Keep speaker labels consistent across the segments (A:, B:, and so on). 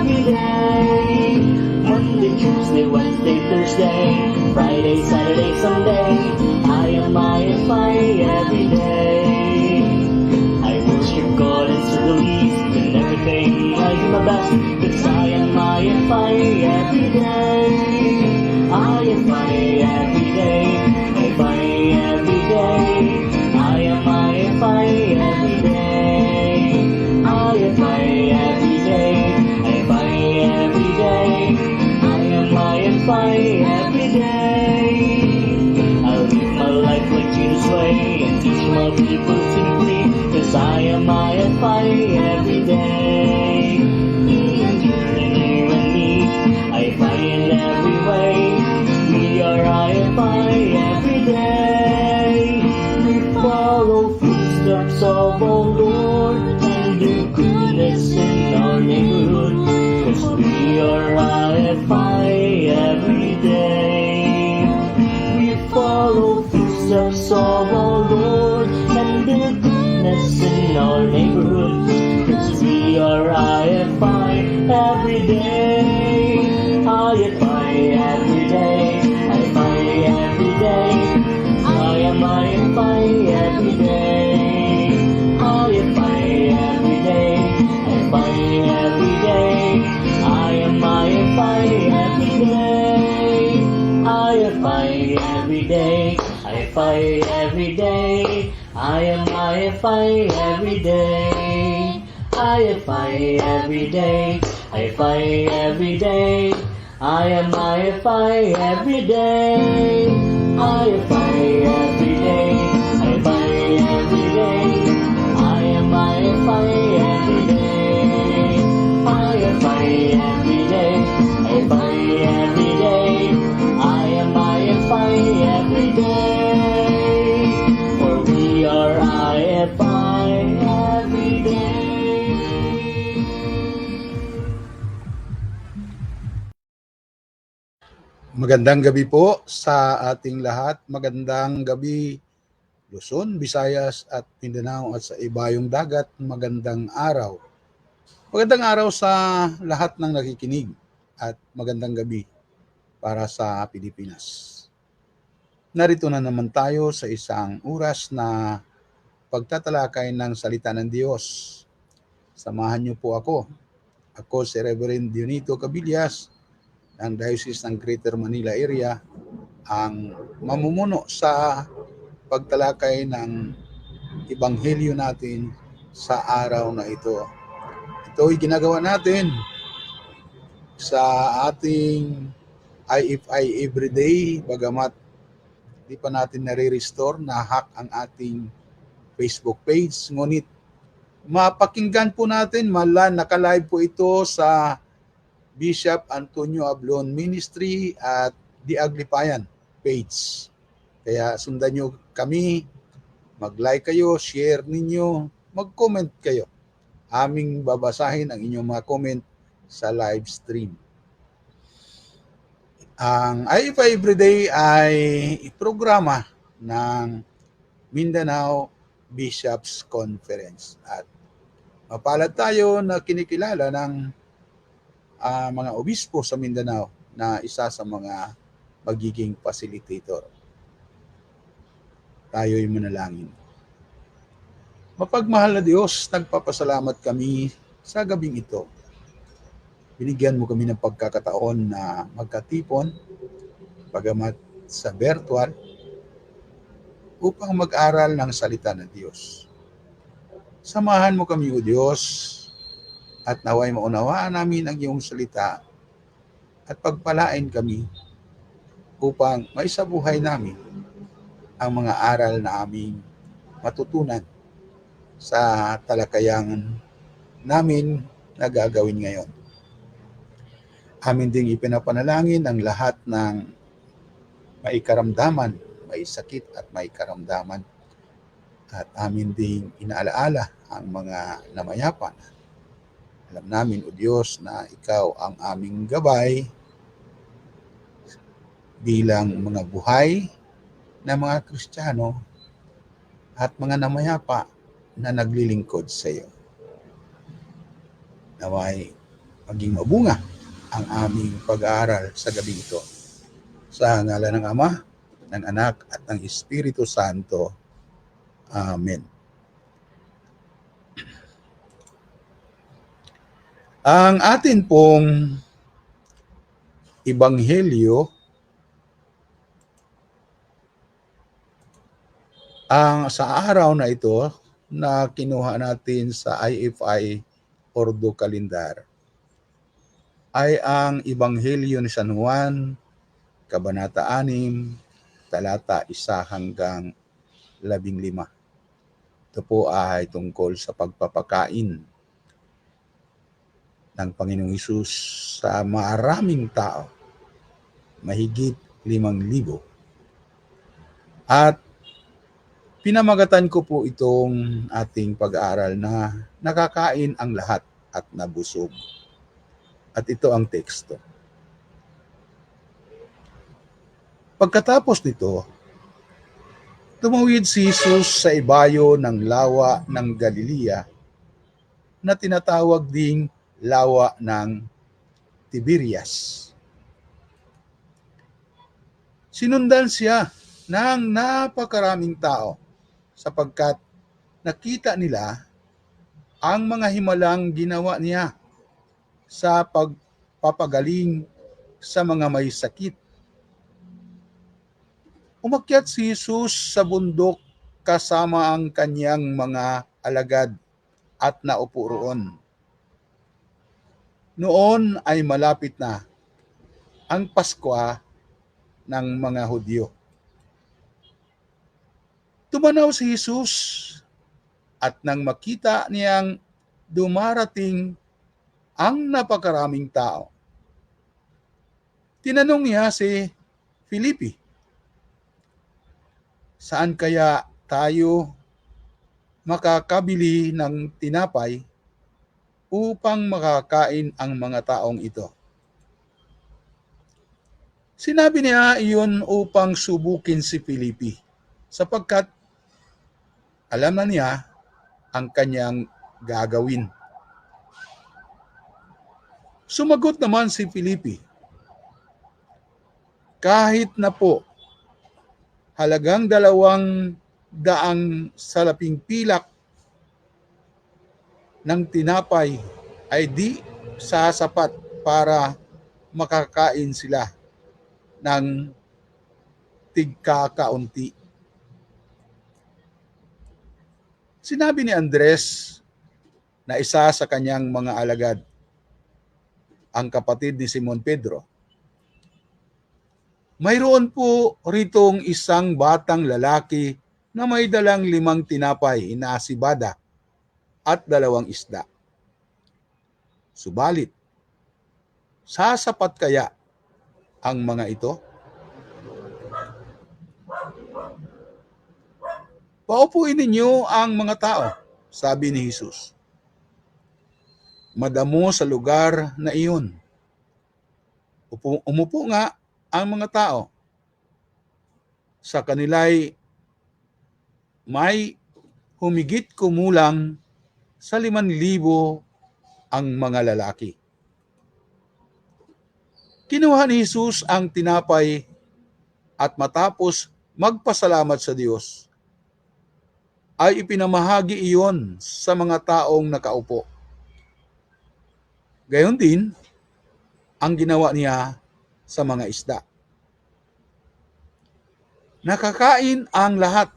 A: every day. Monday, Tuesday, Wednesday, Thursday, Friday, Saturday, Sunday, I am every day. I worship God and serve the least, and everything I do my best, 'cause I am every day. I am every day. I every day. I am every day. I am every day. I every day. I am every day. I'll live my life like Jesus' way and teach my people simply, 'cause I am every day. Me and you and me, I in every way. We are every day. We follow footsteps of our Lord and do goodness in our neighborhood, 'cause we are every day. We follow footsteps of our Lord and do goodness in our neighborhood, 'cause we are every day. I every day. I every day. I am every day. I every day. I every day. I am every day. I every day. I every day. I am every day. I every day. I every day. I am every day. I every day. I every day. I am every day. I every day. I every day. I am every day. For we are every day.
B: Magandang gabi po sa ating lahat. Magandang gabi Luzon, Visayas at Mindanao at sa ibayong dagat. Magandang araw. Magandang araw sa lahat ng nakikinig at magandang gabi para sa Pilipinas. Narito na naman tayo sa isang oras na pagtatalakay ng salita ng Diyos. Samahan niyo po ako. Ako si Reverend Dionito Cabillas ng Diocese ng Greater Manila Area, ang mamumuno sa pagtalakay ng Ebanghelyo natin sa araw na ito. Ito ay ginagawa natin sa ating IFI Everyday, bagamat di pa natin nare-restore, na-hack ang ating Facebook page. Ngunit mapakinggan po natin, naka-live po ito sa Bishop Antonio Ablon Ministry at The Aglipayan page. Kaya sundan nyo kami, mag-like kayo, share ninyo, mag-comment kayo. Aming babasahin ang inyong mga comment sa live stream. Ang IFI Everyday ay programa ng Mindanao Bishops Conference. At mapalad tayo na kinikilala ng mga obispo sa Mindanao na isa sa mga magiging facilitator. Tayo'y manalangin. Mapagmahal na Diyos, nagpapasalamat kami sa gabing ito. Binigyan mo kami ng pagkakataon na magkatipon, bagamat sa virtual, upang mag-aral ng salita ng Diyos. Samahan mo kami, O Diyos, at naway maunawaan namin ang iyong salita at pagpalain kami upang maisabuhay namin ang mga aral na aming matutunan sa talakayan namin na gagawin ngayon. Amin ding ipinapanalangin ang lahat ng may karamdaman, may sakit at may karamdaman. At amin ding inaalaala ang mga namayapa. Alam namin, O Diyos, na Ikaw ang aming gabay bilang mga buhay na mga Kristiyano at mga namayapa na naglilingkod sa iyo. Naway maging mabunga ang aming pag-aaral sa gabi ito. Sa ngalan ng Ama, ng Anak, at ng Espiritu Santo. Amen. Ang atin pong Ebanghelyo sa araw na ito na kinuha natin sa IFI Ordo Kalendar ay ang Ebanghelyo ni San Juan, Kabanata 6, talata 1 hanggang 15. Ito po ay tungkol sa pagpapakain ng Panginoong Hesus sa maraming tao, mahigit 5,000. At pinamagatan ko po itong ating pag-aaral na nakakain ang lahat at nabusog. At ito ang teksto. Pagkatapos nito, tumawid si Jesus sa ibayo ng lawa ng Galilea na tinatawag ding lawa ng Tiberias. Sinundan siya ng napakaraming tao sapagkat nakita nila ang mga himalang ginawa niya sa pagpapagaling sa mga may sakit. Umakyat si Jesus sa bundok kasama ang kanyang mga alagad at naupo roon. Noon ay malapit na ang Pasko ng mga Hudyo. Tumanaw si Jesus at nang makita niyang dumarating ang napakaraming tao, tinanong niya si Felipe, "Saan kaya tayo makakabili ng tinapay upang makakain ang mga taong ito?" Sinabi niya iyon upang subukin si Felipe, sapagkat alam na niya ang kanyang gagawin. Sumagot naman si Felipe, "Kahit na po halagang 200 salaping pilak ng tinapay ay di sasapat para makakain sila ng tigkakaunti." Sinabi ni Andres, na isa sa kanyang mga alagad, ang kapatid ni Simon Pedro, "Mayroon po ritong isang batang lalaki na may dalang 5 tinapay na asibada at 2 isda. Subalit, sasapat kaya ang mga ito?" "Paupuin ninyo ang mga tao," sabi ni Jesus. Madamo sa lugar na iyon. Umupo nga ang mga tao. Sa kanila'y may humigit kumulang sa 5,000 ang mga lalaki. Kinuha ni Jesus ang tinapay at matapos magpasalamat sa Diyos, ay ipinamahagi iyon sa mga taong nakaupo. Gayon din ang ginawa niya sa mga isda. Nakakain ang lahat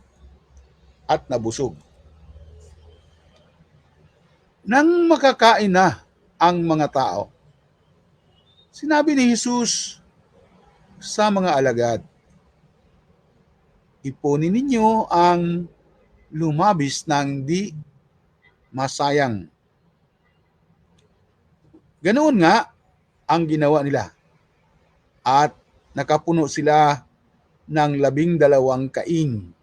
B: at nabusog. Nang makakain na ang mga tao, sinabi ni Jesus sa mga alagad, "Ipunin ninyo ang lumabis ng di masayang." Ganoon nga ang ginawa nila, at nakapuno sila ng 12 kaing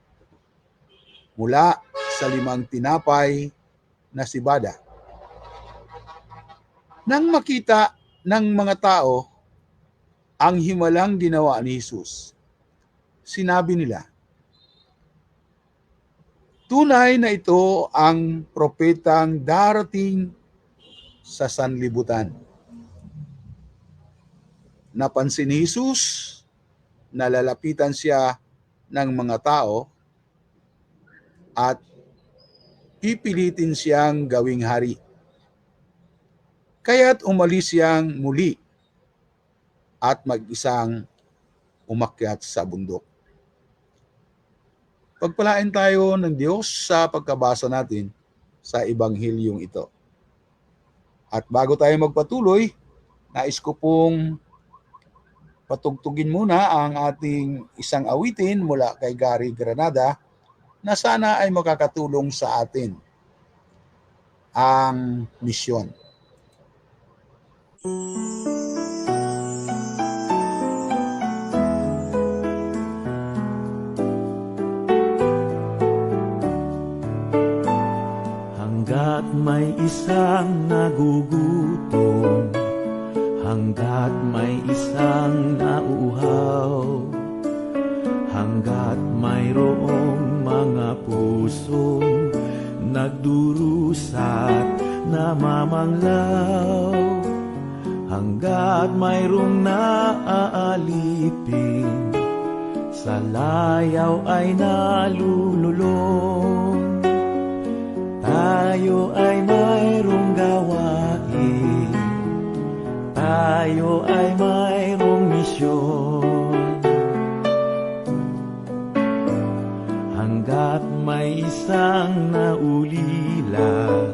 B: mula sa 5 tinapay na sibada. Nang makita ng mga tao ang himalang ginawa ni Jesus, sinabi nila, "Tunay na ito ang propetang darating sa sanlibutan." napansin ni Jesus, nalalapitan siya ng mga tao at pipilitin siyang gawing hari. Kaya't umalis siyang muli at mag-isang umakyat sa bundok. Pagpalain tayo ng Diyos sa pagkabasa natin sa ebanghilyong ito. At bago tayo magpatuloy, nais ko pong patugtugin muna ang ating isang awitin mula kay Gary Granada na sana ay makakatulong sa atin ang misyon.
C: Hanggat may isang nagugutom, hanggat may isang nauuhaw, hanggat mayroong mga pusong nagdurusat, namamanglaw, hanggat mayroong naaalipin, sa layaw ay nalululong. Tayo ay mayroong gawain, tayo ay mayroong misyon. Hanggat may isang naulila,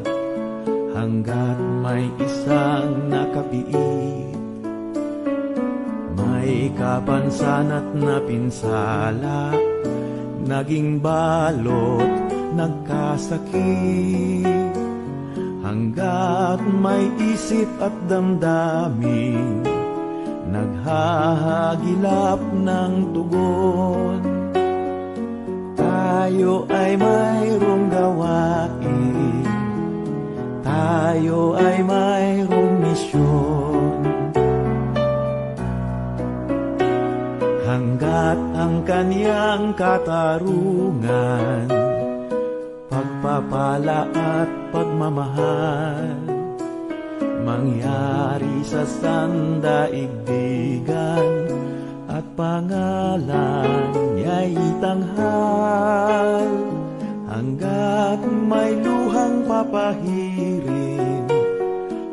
C: hanggat may isang nakapiit, may kapansan at napinsala, naging balot, nagkasakit. Hanggat may isip at damdamin, naghahagilap ng tugon. Tayo ay mayroong gawain, tayo ay mayroong misyon. Hanggat ang kaniyang katarungan, pagpapala at pagmamahal, mangyari sa sandaigdigan, at pangalan niya'y itanghal. Hanggat may luhang papahirin,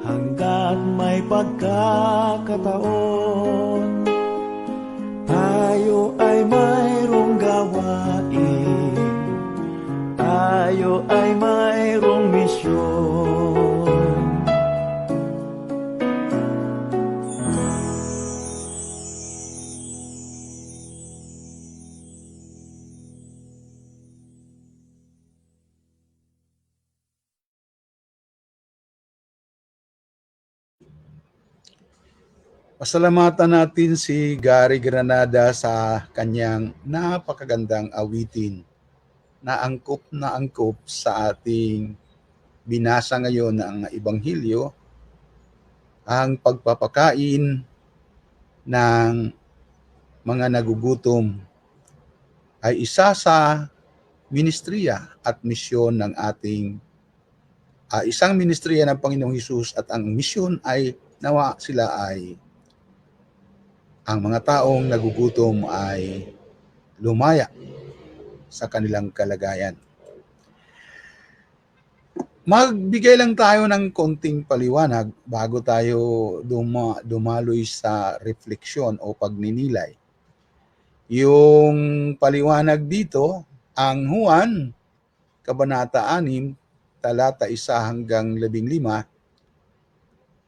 C: hanggat may pagkakataon, tayo ay mayroong gawain, tayo ay mayroong misyon.
B: Pasalamatan natin si Gary Granada sa kanyang napakagandang awitin na angkop sa ating binasa ngayon ng Ebanghelyo, ang pagpapakain ng mga nagugutom ay isa sa ministriya at misyon ng ating isang ministriya ng Panginoong Hesus, at ang misyon ay nawa sila ay ang mga taong nagugutom ay lumaya sa kanilang kalagayan. Magbigay lang tayo ng konting paliwanag bago tayo dumaloy sa refleksyon o pagninilay. Yung paliwanag dito, ang Juan, Kabanata 6, talata 1 hanggang 15,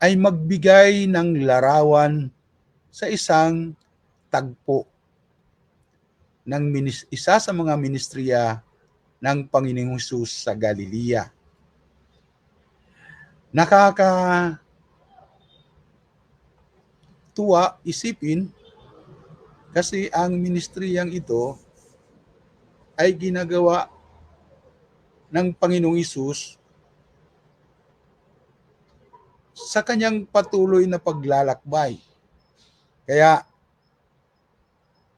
B: ay magbigay ng larawan sa isang tagpo ng isa sa mga ministriya ng Panginoong Hesus sa Galilea. Nakakatuwa isipin kasi ang ministriyang ito ay ginagawa ng Panginoong Hesus sa kanyang patuloy na paglalakbay. Kaya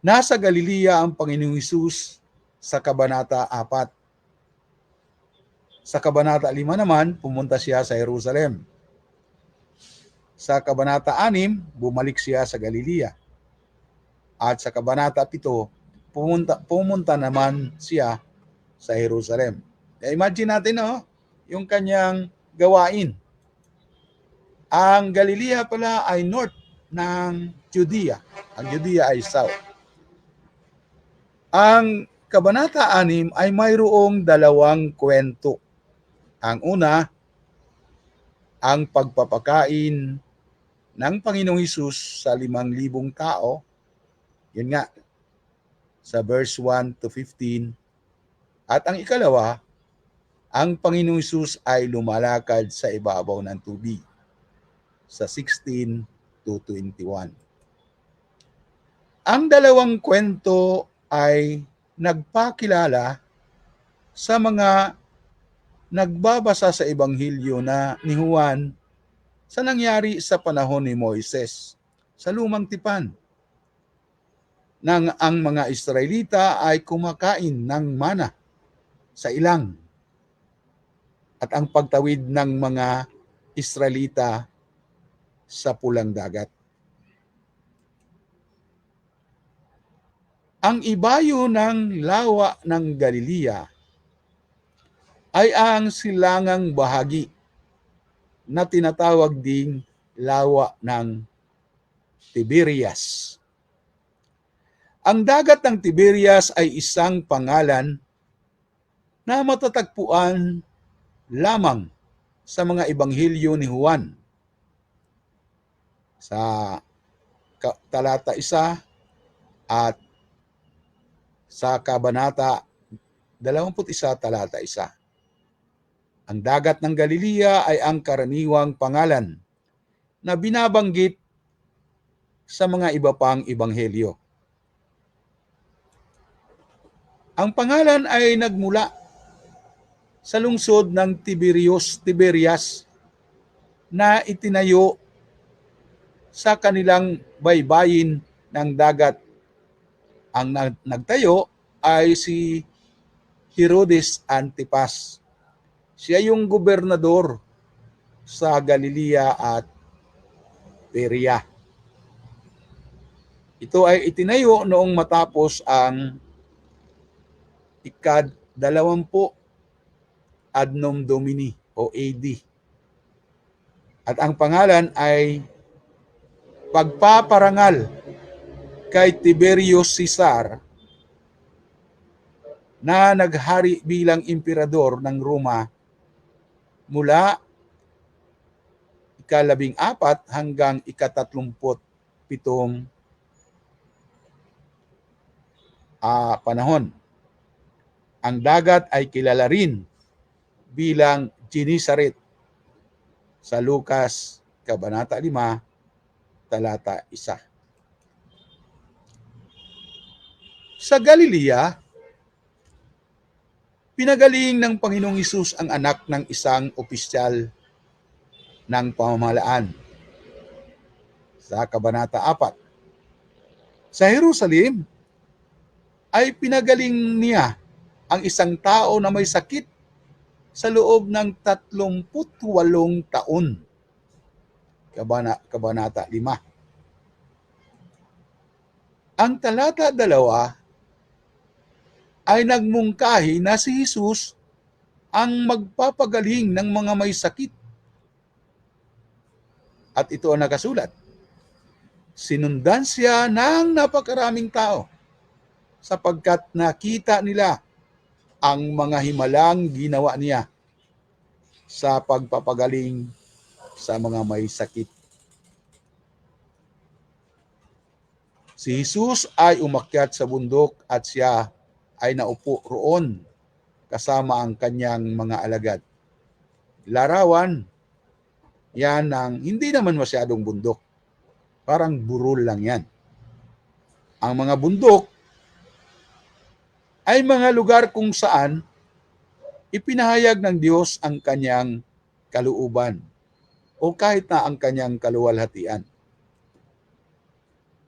B: nasa Galilea ang Panginoong Hesus sa Kabanata 4. Sa Kabanata 5 naman, pumunta siya sa Jerusalem. Sa Kabanata 6, bumalik siya sa Galilea. At sa Kabanata 7, pumunta naman siya sa Jerusalem. Imagine natin, yung kanyang gawain. Ang Galilea pala ay north ng Judea. Ang Judea ay south. Ang Kabanata 6 ay mayroong dalawang kwento. Ang una, ang pagpapakain ng Panginoong Hesus sa 5,000 tao. Yun nga, sa verse 1 to 15. At ang ikalawa, ang Panginoong Hesus ay lumalakad sa ibabaw ng tubig sa 16 to 21. Ang dalawang kwento ay nagpakilala sa mga nagbabasa sa Ebanghelyo ni Juan sa nangyari sa panahon ni Moises sa Lumang Tipan, nang ang mga Israelita ay kumakain ng mana sa ilang at ang pagtawid ng mga Israelita sa pulang dagat. Ang ibayo ng lawa ng Galilea ay ang silangang bahagi na tinatawag ding lawa ng Tiberias. Ang dagat ng Tiberias ay isang pangalan na matatagpuan lamang sa mga ebanghelyo ni Juan. Sa talata 1 at sa Kabanata 21, talata 1. Ang dagat ng Galilea ay ang karaniwang pangalan na binabanggit sa mga iba pang ebanghelyo. Ang pangalan ay nagmula sa lungsod ng Tiberias na itinayo sa kanilang baybayin ng dagat. Ang nagtayo ay si Herodes Antipas. Siya yung gobernador sa Galilea at Perea. Ito ay itinayo noong matapos ang ika-20 Annum Domini o AD. At ang pangalan ay pagpaparangal kay Tiberius Caesar na naghari bilang emperador ng Roma mula ika-14 hanggang ika-37 panahon. Ang dagat ay kilala rin bilang Genesaret sa Lucas Kabanata 5, talata 1. Sa Galilea, pinagaling ng Panginoong Hesus ang anak ng isang opisyal ng pamahalaan sa Kabanata 4. Sa Jerusalem ay pinagaling niya ang isang tao na may sakit sa loob ng 38 taon. Kabanata 5. Ang talata 2 ay nagmungkahi na si Hesus ang magpapagaling ng mga may sakit. At ito ang nakasulat. Sinundan siya ng napakaraming tao sapagkat nakita nila ang mga himalang ginawa niya sa pagpapagaling sa mga may sakit. Si Hesus ay umakyat sa bundok at siya ay naupo roon kasama ang kanyang mga alagad. Larawan yan ng hindi naman masyadong bundok. Parang burol lang yan. Ang mga bundok ay mga lugar kung saan ipinahayag ng Diyos ang kanyang kalooban o kahit na ang kanyang kaluwalhatian.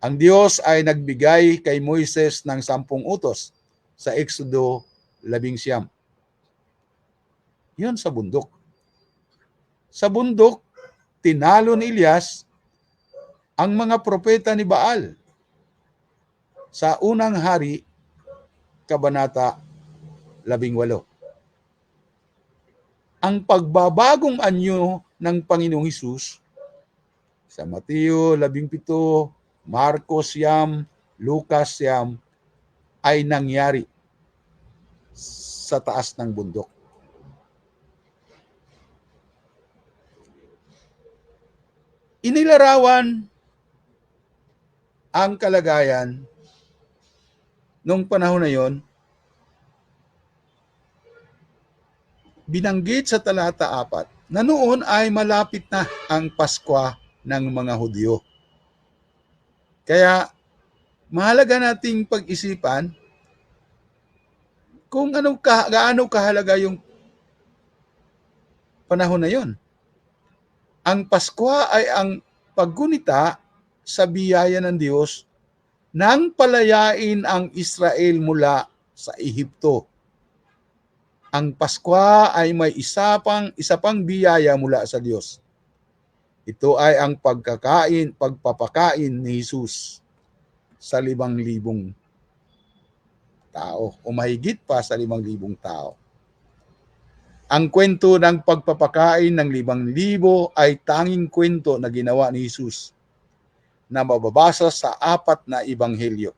B: Ang Diyos ay nagbigay kay Moises ng 10 utos sa Exodo 11. Yun sa bundok. Sa bundok, tinalo ni Elias ang mga propeta ni Baal sa unang hari, Kabanata 18. Ang pagbabagong anyo ng Panginoong Hesus sa Mateo 17, Marcos 9, Lucas 9 ay nangyari sa taas ng bundok. Inilarawan ang kalagayan nung panahon na yon, binanggit sa talata 4 na noon ay malapit na ang Paskwa ng mga Hudyo. Kaya mahalaga nating pag-isipan kung gaano kahalaga yung panahon na yon. Ang Paskwa ay ang paggunita sa biyaya ng Diyos nang palayain ang Israel mula sa Ehipto. Ang Paskwa ay may isa pang biyaya mula sa Diyos. Ito ay ang pagpapakain ni Jesus sa 5,000 tao o mahigit pa sa 5,000 tao. Ang kwento ng pagpapakain ng 5,000 ay tanging kwento na ginawa ni Jesus na mababasa sa 4 na ebanghelyo.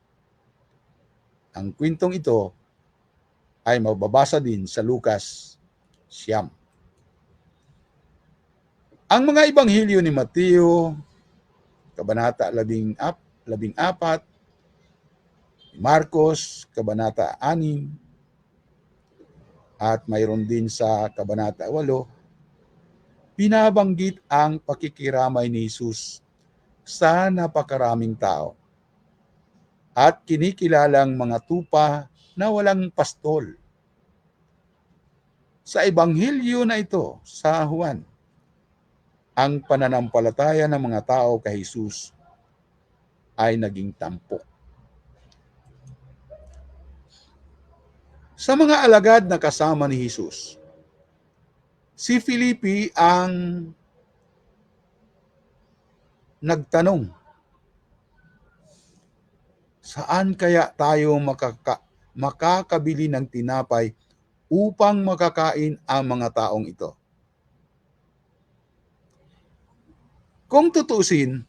B: Ang kwentong ito ay mababasa din sa Lucas 9. Ang mga ebanghelyo ni Mateo, Kabanata 14, Marcos, Kabanata 6, at mayroon din sa Kabanata 8, binabanggit ang pakikiramay ni Jesus sa napakaraming tao at kinikilalang mga tupa na walang pastol. Sa ebanghelyo na ito, sa Juan, ang pananampalataya ng mga tao kay Jesus ay naging tampok. Sa mga alagad na kasama ni Jesus, si Felipe ang nagtanong, saan kaya tayo makakabili ng tinapay upang makakain ang mga taong ito? Kung tutusin,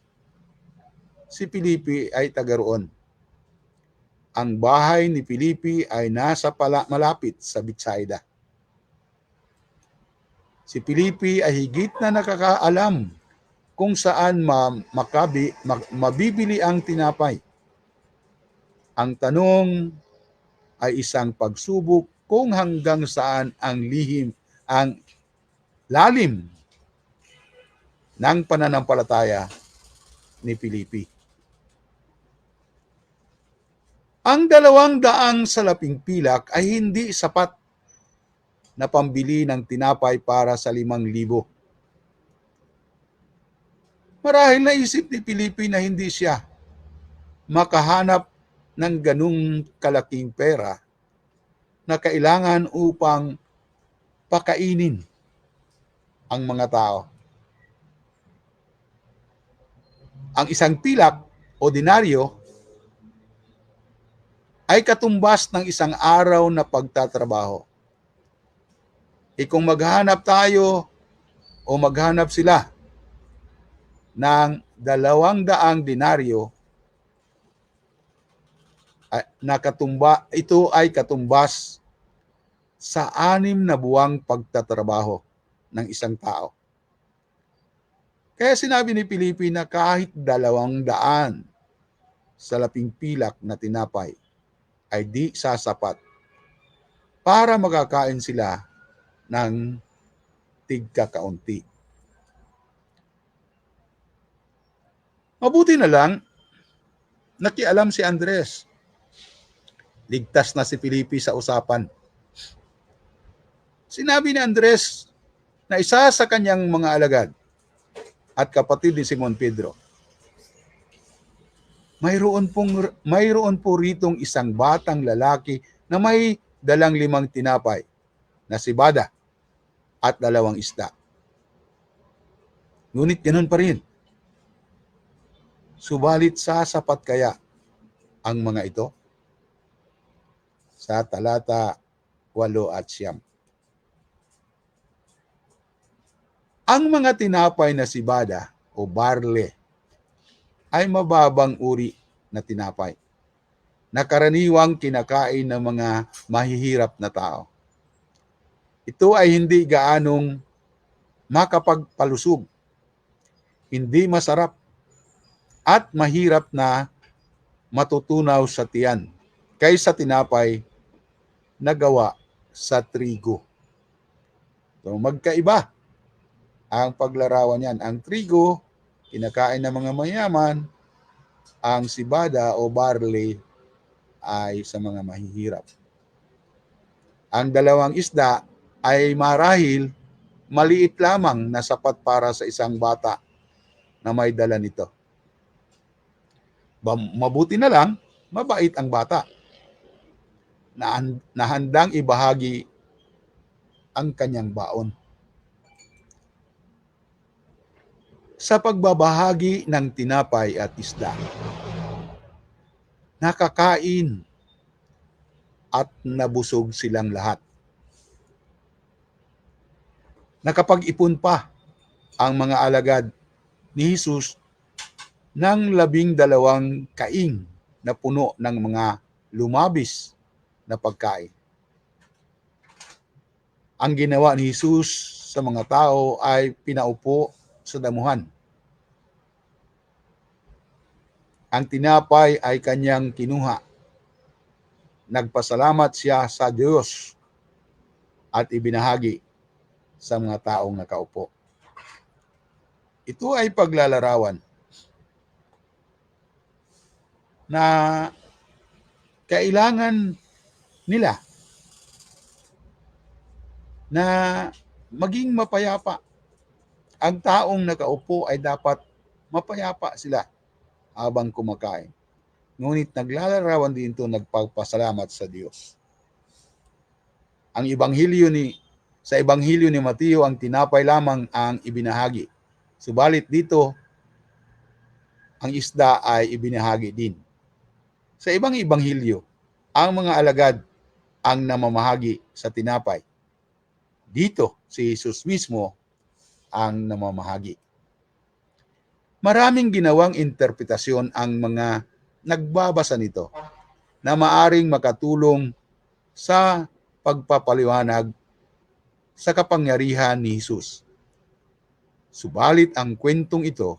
B: si Felipe ay taga roon. Ang bahay ni Felipe ay nasa malapit sa Betsaida. Si Felipe ay higit na nakakaalam kung saan mabibili ang tinapay. Ang tanong ay isang pagsubok kung hanggang saan ang lalim ng pananampalataya ni Felipe. Ang 200 salaping pilak ay hindi sapat na pambili ng tinapay para sa 5,000. Marahil naisip ni Felipe na hindi siya makahanap ng ganung kalaking pera na kailangan upang pakainin ang mga tao. Ang isang pilak o denaryo ay katumbas ng isang araw na pagtatrabaho. Kung maghanap tayo o maghanap sila ng 200 denaryo, ito ay katumbas sa 6 na buwang pagtatrabaho ng isang tao. Kaya sinabi ni Felipe na kahit 200 salaping pilak na tinapay ay di sasapat para makakain sila ng tigkakaunti. Mabuti na lang, nakialam si Andres. Ligtas na si Felipe sa usapan. Sinabi ni Andres na isa sa kanyang mga alagad at kapatid ni Simon Pedro, mayroon po ritong isang batang lalaki na may 5 tinapay na sibada at 2 isda. Ngunit ganun pa rin. Subalit sasapat kaya ang mga ito? Sa talata 8 at 9. Ang mga tinapay na sibada o barle ay mababang uri na tinapay na karaniwang kinakain ng mga mahihirap na tao. Ito ay hindi gaanong makapagpalusog, hindi masarap, at mahirap na matutunaw sa tiyan kaysa tinapay na gawa sa trigo. So, magkaiba ang paglarawan niyan. Ang trigo, kinakain ng mga mayaman, ang sibada o barley ay sa mga mahihirap. Ang dalawang isda ay marahil maliit lamang na sapat para sa isang bata na may dala nito. Mabuti na lang, mabait ang bata na handang ibahagi ang kanyang baon. Sa pagbabahagi ng tinapay at isda, nakakain at nabusog silang lahat. Nakapag-ipon pa ang mga alagad ni Jesus ng 12 kaing na puno ng mga lumabis na pagkain. Ang ginawa ni Jesus sa mga tao ay pinaupo sa damuhan. Ang tinapay ay kanyang kinuha. Nagpasalamat siya sa Diyos at ibinahagi sa mga taong nakaupo. Ito ay paglalarawan na kailangan nila na maging mapayapa. Ang taong nakaupo ay dapat mapayapa sila habang kumakain. Ngunit naglalarawan din ito nagpapasalamat sa Diyos. Sa Ebanghelyo ni Mateo, ang tinapay lamang ang ibinahagi. Subalit dito, ang isda ay ibinahagi din. Sa ibang Ebanghelyo, ang mga alagad ang namamahagi sa tinapay. Dito, si Jesus mismo ang namamahagi. Maraming ginawang interpretasyon ang mga nagbabasa nito na maaring makatulong sa pagpapaliwanag sa kapangyarihan ni Jesus. Subalit ang kwentong ito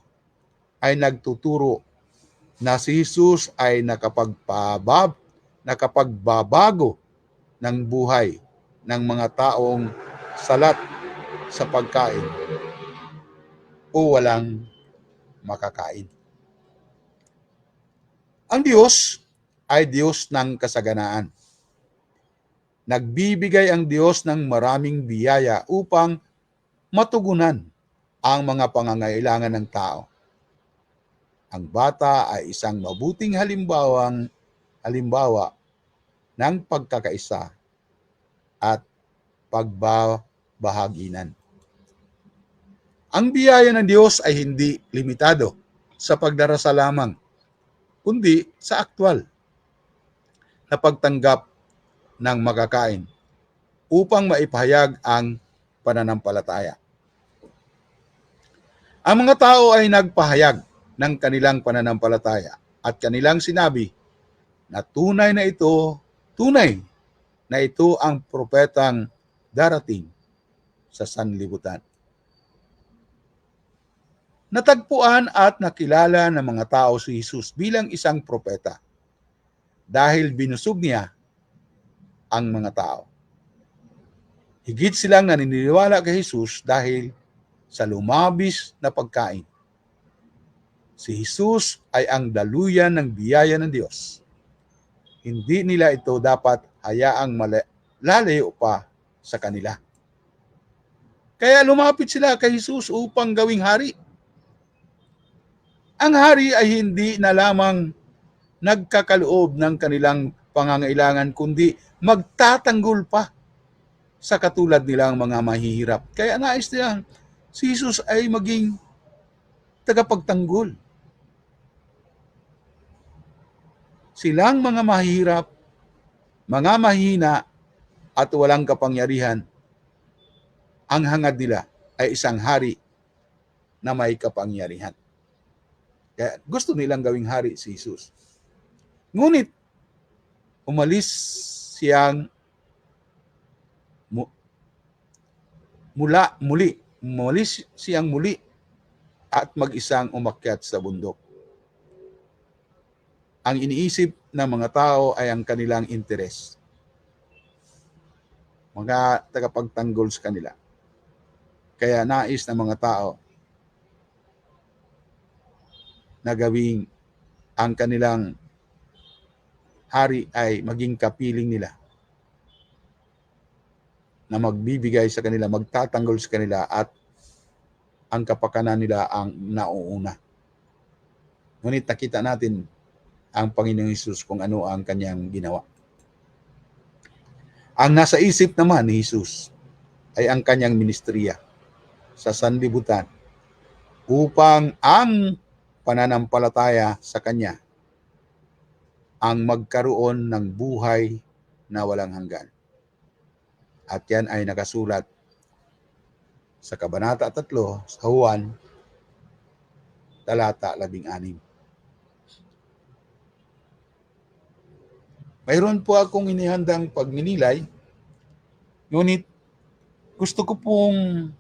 B: ay nagtuturo na si Jesus ay nakapagbabago ng buhay ng mga taong salat sa pagkain o walang makakain. Ang Diyos ay Diyos ng kasaganaan. Nagbibigay ang Diyos ng maraming biyaya upang matugunan ang mga pangangailangan ng tao. Ang bata ay isang mabuting halimbawa ng pagkakaisa at pagbabahaginan. Ang biyaya ng Diyos ay hindi limitado sa pagdarasal lamang, kundi sa aktwal na pagtanggap ng makakain upang maipahayag ang pananampalataya. Ang mga tao ay nagpahayag ng kanilang pananampalataya at kanilang sinabi na tunay na ito ang propetang darating sa sanlibutan. Natagpuan at nakilala ng mga tao si Jesus bilang isang propeta dahil binusog niya ang mga tao. Higit silang naniniwala kay Jesus dahil sa lumabis na pagkain. Si Jesus ay ang daluyan ng biyaya ng Diyos. Hindi nila ito dapat hayaang lalayo pa sa kanila. Kaya lumapit sila kay Jesus upang gawing hari. Ang hari ay hindi na lamang nagkakaloob ng kanilang pangangailangan, kundi magtatanggol pa sa katulad nilang mga mahihirap. Kaya nais nila si Jesus ay maging tagapagtanggol. silang mga mahirap, mga mahina at walang kapangyarihan, ang hangad nila ay isang hari na may kapangyarihan. Kaya gusto nilang gawing hari si Jesus. Ngunit umalis siyang muli at mag-isang umakyat sa bundok. Ang iniisip ng mga tao ay ang kanilang interes. Mga tagapagtanggol sa kanila. Kaya nais ng mga tao na gawing ang kanilang hari ay maging kapiling nila, na magbibigay sa kanila, magtatanggol sa kanila, at ang kapakanan nila ang nauuna. Ngunit nakita natin ang Panginoong Hesus kung ano ang kanyang ginawa. Ang nasa isip naman ni Hesus ay ang kanyang ministeriya sa sanlibutan upang ang pananampalataya sa kanya ang magkaroon ng buhay na walang hanggan. At yan ay nakasulat sa Kabanata 3 sa Juan, talata 16. Mayroon po akong inihandang pagninilay, ngunit gusto ko pong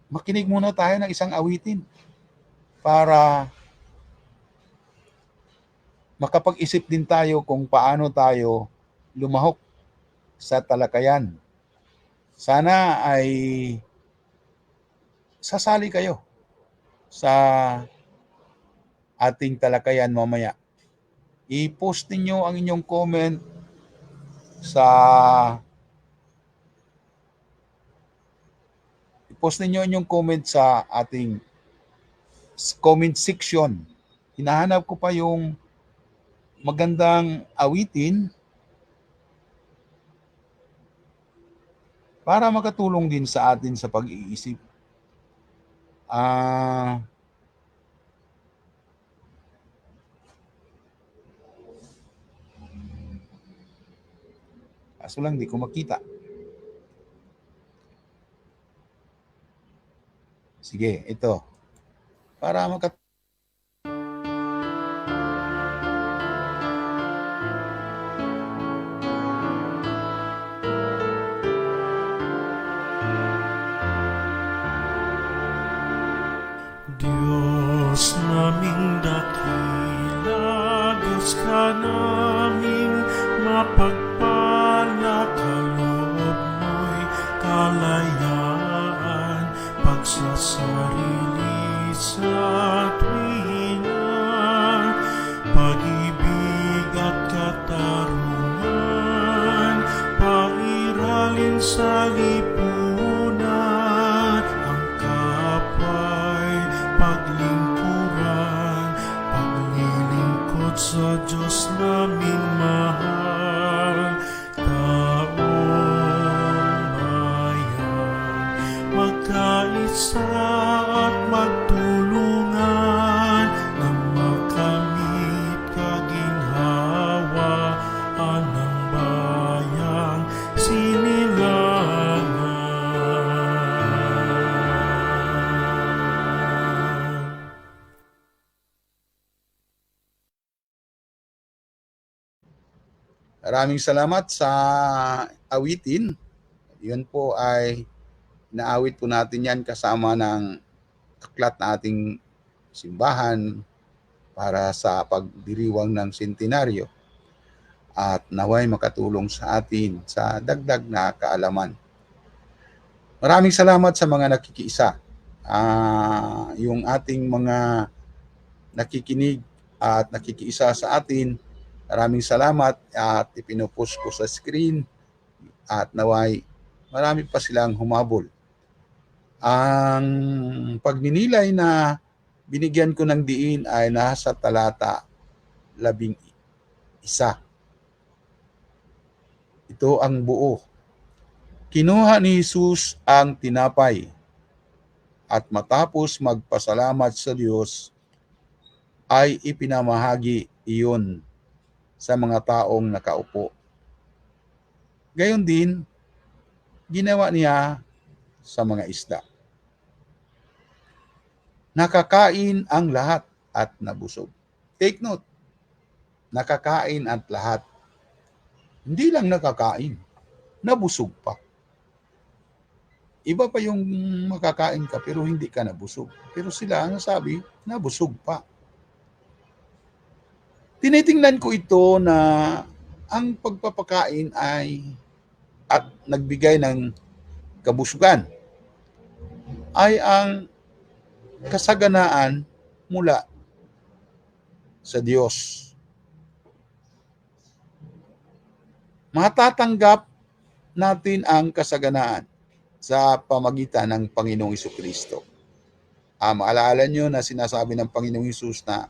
B: makinig muna tayo ng isang awitin para makapag-isip din tayo kung paano tayo lumahok sa talakayan. Sana ay sasali kayo sa ating talakayan mamaya. I-post ninyo ang inyong comment sa ating comment section. Hinahanap ko pa yung magandang awitin para makatulong din sa atin sa pag-iisip. Kaso lang di ko makita. Sige, ito. Para
C: Diyos naming dakila, Diyos ka naming mapagpala, kaloob mo'y kalayaan, pagsasarili sa tuwingan, pag-ibig at katarungan, pairalin sa lipunan, ang kapay paglingkuran, paglilingkod sa Diyos naming mahal. Taong bayan, magkaisa at magtulungan, nang makamit kaginhawaan ng bayang sinilangan.
B: maraming salamat sa awitin. Yun po ay naawit po natin yan kasama ng aklat na ating simbahan para sa pagdiriwang ng sentenaryo, at naway makatulong sa atin sa dagdag na kaalaman. Maraming salamat sa mga nakikiisa. Yung ating mga nakikinig at nakikiisa sa atin, maraming salamat, at ipinupost ko sa screen, at naway marami pa silang humabol. Ang pagninilay na binigyan ko ng diin ay nasa talata 11. Ito ang buo. Kinuha ni Jesus ang tinapay, at matapos magpasalamat sa Diyos ay ipinamahagi iyon sa mga taong nakaupo. Gayon din, ginawa niya sa mga isda. Nakakain ang lahat at nabusog. Take note, nakakain at lahat. Hindi lang nakakain, nabusog pa. Iba pa yung makakain ka pero hindi ka nabusog. Pero sila, ang sabi, nabusog pa. Tinitingnan ko ito na ang pagpapakain ay at nagbigay ng kabusugan ay ang kasaganaan mula sa Diyos. Matatanggap natin ang kasaganaan sa pamagitan ng Panginoong Hesukristo. Maalala nyo na sinasabi ng Panginoong Hesus na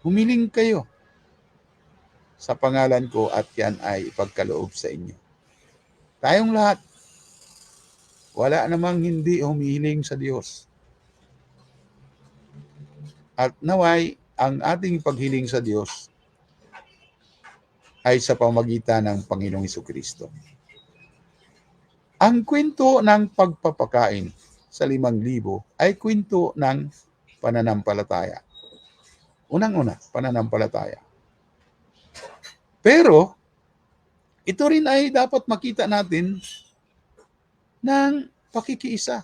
B: humiling kayo sa pangalan ko at yan ay ipagkaloob sa inyo. Tayong lahat, wala namang hindi humihiling sa Diyos. At naway, ang ating paghiling sa Diyos ay sa pamagitan ng Panginoong Hesukristo. Ang kwento ng pagpapakain sa 5,000 ay kwento ng pananampalataya. Unang-una, pananampalataya. Pero, ito rin ay dapat makita natin ng pakikiisa.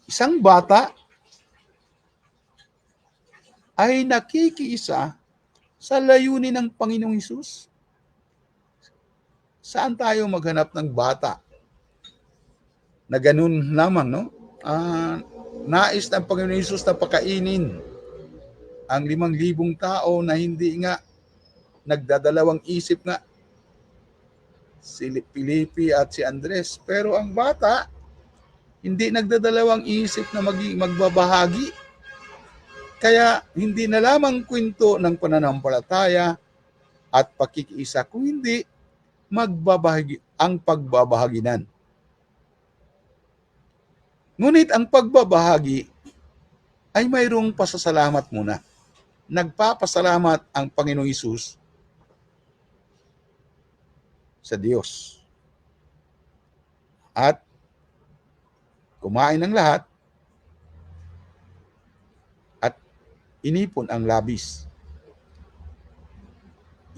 B: Isang bata ay nakikiisa sa layunin ng Panginoong Hesus. Saan tayo maghanap ng bata na ganun lamang, no? Nais ng Panginoong Hesus na pakainin ang 5,000 tao na hindi nga nagdadalawang isip nga si Felipe at si Andres. Pero ang bata, hindi nagdadalawang isip na magbabahagi. Kaya hindi na lamang kwento ng pananampalataya at pakikiisa, kung hindi magbabahagi ang pagbabahaginan. Ngunit ang pagbabahagi ay mayroong pasasalamat muna. Nagpapasalamat ang Panginoong Hesus sa Diyos. At kumain ng lahat at inipon ang labis.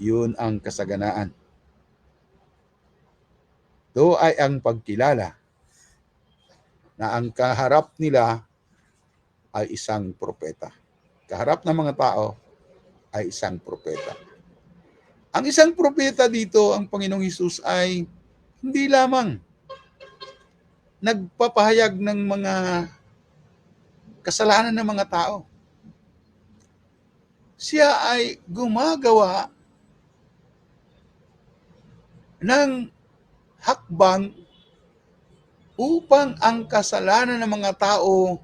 B: Yun ang kasaganaan. Ito ay ang pagkilala na ang kaharap nila ay isang propeta. Kaharap ng mga tao ay isang propeta. Ang isang propeta dito, ang Panginoong Hesus, ay hindi lamang nagpapahayag ng mga kasalanan ng mga tao. Siya ay gumagawa ng hakbang upang ang kasalanan ng mga tao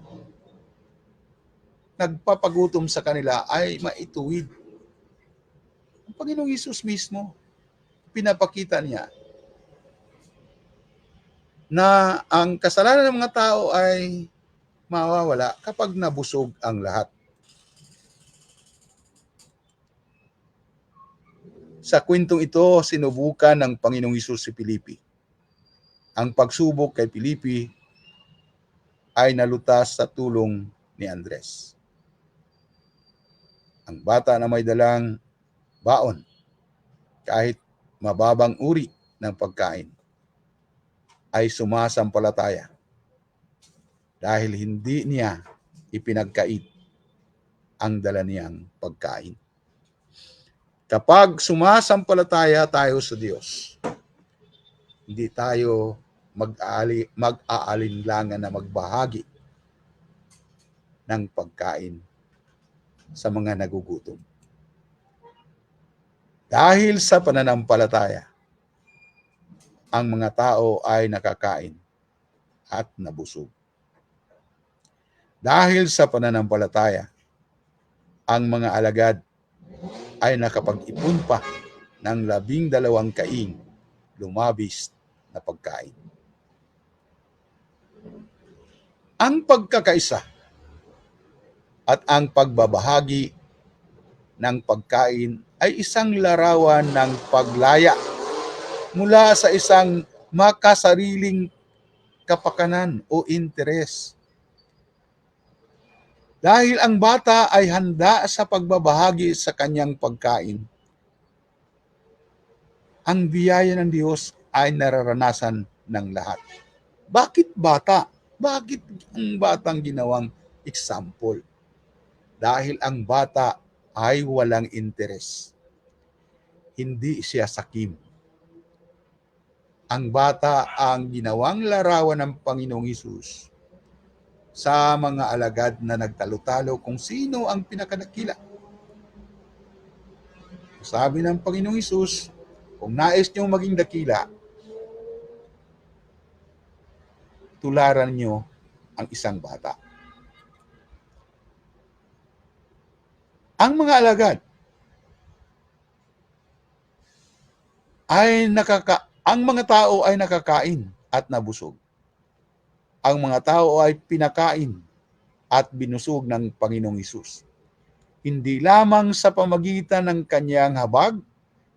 B: nagpapagutom sa kanila ay maituwid. Ang Panginoong Hesus mismo, pinapakita niya na ang kasalanan ng mga tao ay mawawala kapag nabusog ang lahat. Sa kwentong ito, sinubukan ng Panginoong Hesus si Felipe. Ang pagsubok kay Felipe ay nalutas sa tulong ni Andres. Ang bata na may dalang baon, kahit mababang uri ng pagkain, ay sumasampalataya dahil hindi niya ipinagkait ang dala niyang pagkain. Kapag sumasampalataya tayo sa Diyos, hindi tayo mag-aalinlangan na magbahagi ng pagkain sa mga nagugutom. Dahil sa pananampalataya, ang mga tao ay nakakain at nabusog. Dahil sa pananampalataya, ang mga alagad ay nakapag-ipon pa ng 12 kaing lumabis na pagkain. Ang pagkakaisa At ang pagbabahagi ng pagkain ay isang larawan ng paglaya mula sa isang makasariling kapakanan o interes. Dahil ang bata ay handa sa pagbabahagi sa kanyang pagkain, ang biyaya ng Diyos ay nararanasan ng lahat. Bakit bata? Bakit ang batang ginawang example? Dahil ang bata ay walang interes. Hindi siya sakim. Ang bata ang ginawang larawan ng Panginoong Hesus sa mga alagad na nagtalo-talo kung sino ang pinakadakila. Sabi ng Panginoong Hesus, kung nais niyong maging dakila, tularan niyo ang isang bata. Ang mga alagad ay ang mga tao ay nakakain at nabusog. Ang mga tao ay pinakain at binusog ng Panginoong Hesus. Hindi lamang sa pamagitan ng kanyang habag,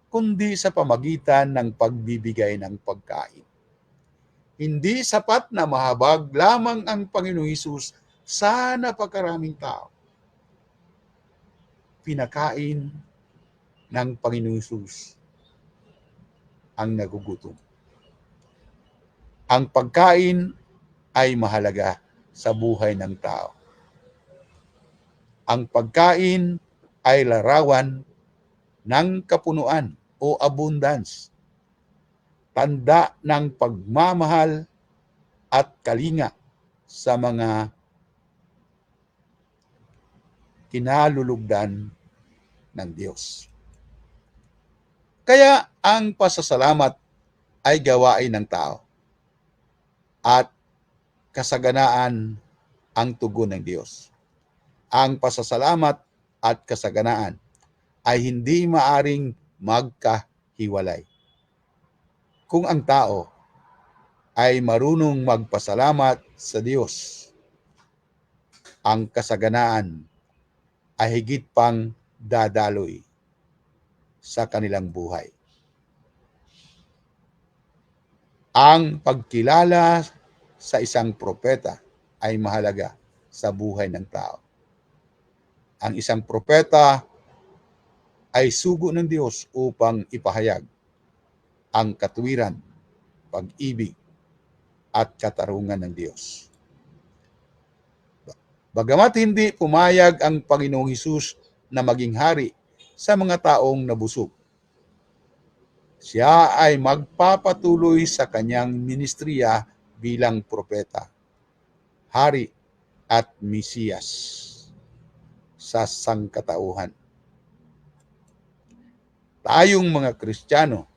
B: kundi sa pamagitan ng pagbibigay ng pagkain. Hindi sapat na mahabag lamang ang Panginoong Hesus sa napakaraming tao. Pinakain ng Panginoong Hesus ang nagugutom. Ang pagkain ay mahalaga sa buhay ng tao. Ang pagkain ay larawan ng kapunuan o abundance, tanda ng pagmamahal at kalinga sa mga kinalulugdan ng Diyos. Kaya ang pasasalamat ay gawain ng tao at kasaganaan ang tugon ng Diyos. Ang pasasalamat at kasaganaan ay hindi maaring magkahiwalay. Kung ang tao ay marunong magpasalamat sa Diyos, ang kasaganaan ay higit pang dadaloy sa kanilang buhay. Ang pagkilala sa isang propeta ay mahalaga sa buhay ng tao. Ang isang propeta ay sugo ng Diyos upang ipahayag ang katuwiran, pag-ibig, at katarungan ng Diyos. Bagamat hindi pumayag ang Panginoong Hesus na maging hari sa mga taong nabusog, siya ay magpapatuloy sa kanyang ministriya bilang propeta, hari at Mesiyas sa sangkatauhan. Tayong mga Kristiyano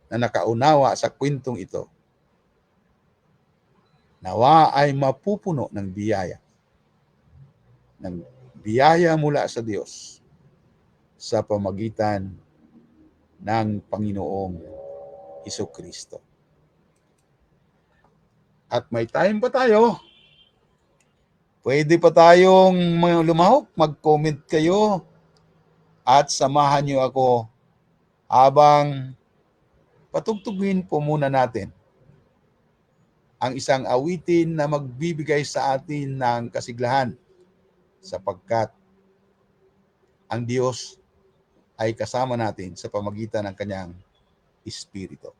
B: na nakaunawa sa kwentong ito, nawa ay mapupuno ng biyaya mula sa Diyos sa pamagitan ng Panginoong Hesukristo. At may time pa tayo. Pwede pa tayong lumahok, mag-comment kayo at samahan niyo ako habang patugtugin po muna natin ang isang awitin na magbibigay sa atin ng kasiglahan sapagkat ang Diyos ay kasama natin sa pamagitan ng kanyang Espiritu.